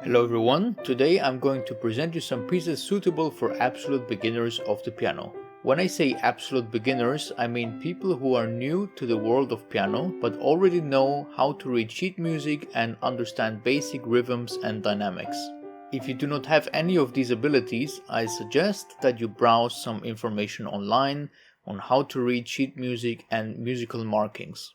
Hello everyone, today I'm going to present you some pieces suitable for absolute beginners of the piano. When I say absolute beginners, I mean people who are new to the world of piano but already know how to read sheet music and understand basic rhythms and dynamics. If you do not have any of these abilities, I suggest that you browse some information online on how to read sheet music and musical markings.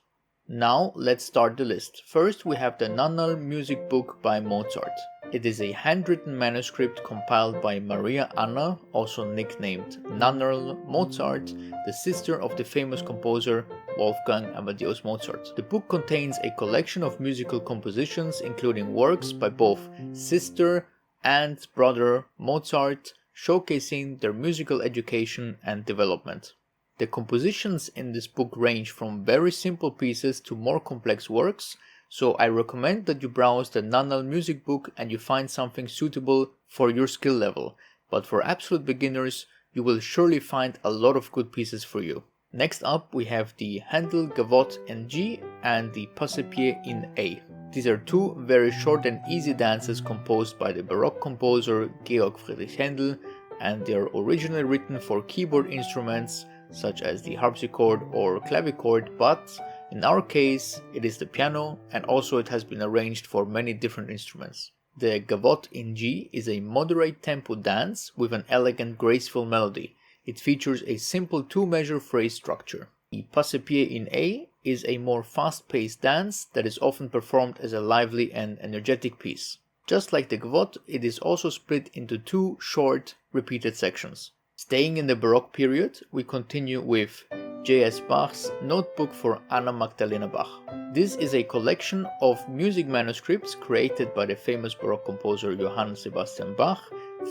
Now let's start the list. First we have the Nannal music book by Mozart. It is a handwritten manuscript compiled by Maria Anna, also nicknamed Nannal Mozart, the sister of the famous composer Wolfgang Amadeus Mozart. The book contains a collection of musical compositions including works by both sister and brother Mozart, showcasing their musical education and development. The compositions in this book range from very simple pieces to more complex works, so I recommend that you browse the Nannal music book and you find something suitable for your skill level, but for absolute beginners you will surely find a lot of good pieces for you. Next up we have the Handel Gavotte in G and the Passepied in A. These are two very short and easy dances composed by the Baroque composer Georg Friedrich Händel, and they are originally written for keyboard instruments such as the harpsichord or clavichord, but in our case it is the piano, and also it has been arranged for many different instruments. The Gavotte in G is a moderate tempo dance with an elegant, graceful melody. It features a simple two-measure phrase structure. The Passepied in A is a more fast-paced dance that is often performed as a lively and energetic piece. Just like the Gavotte, it is also split into two short, repeated sections. Staying in the Baroque period, we continue with J.S. Bach's Notebook for Anna Magdalena Bach. This is a collection of music manuscripts created by the famous Baroque composer Johann Sebastian Bach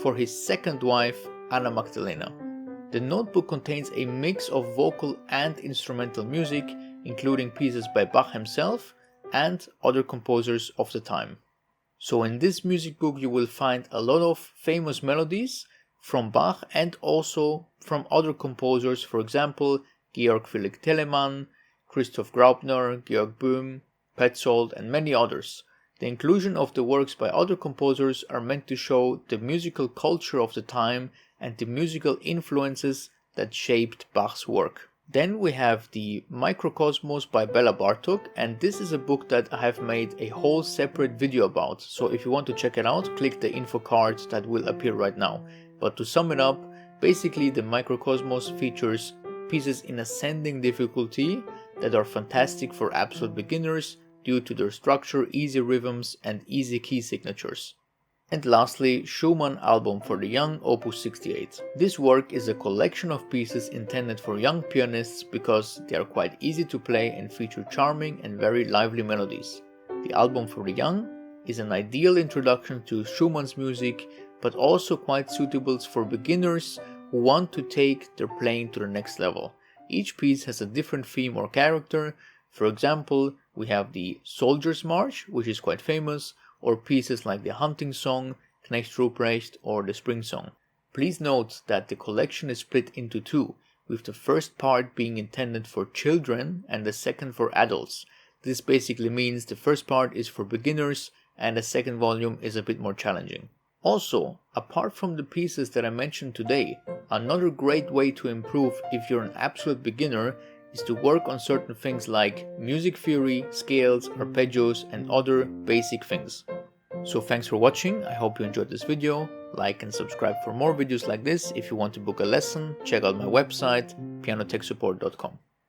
for his second wife, Anna Magdalena. The notebook contains a mix of vocal and instrumental music, including pieces by Bach himself and other composers of the time. So in this music book you will find a lot of famous melodies from Bach and also from other composers, for example Georg Philipp Telemann, Christoph Graupner, Georg Böhm, Petzold and many others. The inclusion of the works by other composers are meant to show the musical culture of the time and the musical influences that shaped Bach's work. Then we have the Microcosmos by Bela Bartok, and this is a book that I have made a whole separate video about, so if you want to check it out, click the info card that will appear right now. But to sum it up, basically the Microcosmos features pieces in ascending difficulty that are fantastic for absolute beginners due to their structure, easy rhythms and easy key signatures. And lastly, Schumann Album for the Young, Opus 68. This work is a collection of pieces intended for young pianists because they are quite easy to play and feature charming and very lively melodies. The Album for the Young is an ideal introduction to Schumann's music, but also quite suitable for beginners who want to take their playing to the next level. Each piece has a different theme or character. For example, we have the Soldier's March, which is quite famous, or pieces like the Hunting Song, Knecht Ruprecht or the Spring Song. Please note that the collection is split into two, with the first part being intended for children and the second for adults. This basically means the first part is for beginners and the second volume is a bit more challenging. Also, apart from the pieces that I mentioned today, another great way to improve if you're an absolute beginner is to work on certain things like music theory, scales, arpeggios and other basic things. So thanks for watching, I hope you enjoyed this video. Like and subscribe for more videos like this. If you want to book a lesson, check out my website pianotechsupport.com.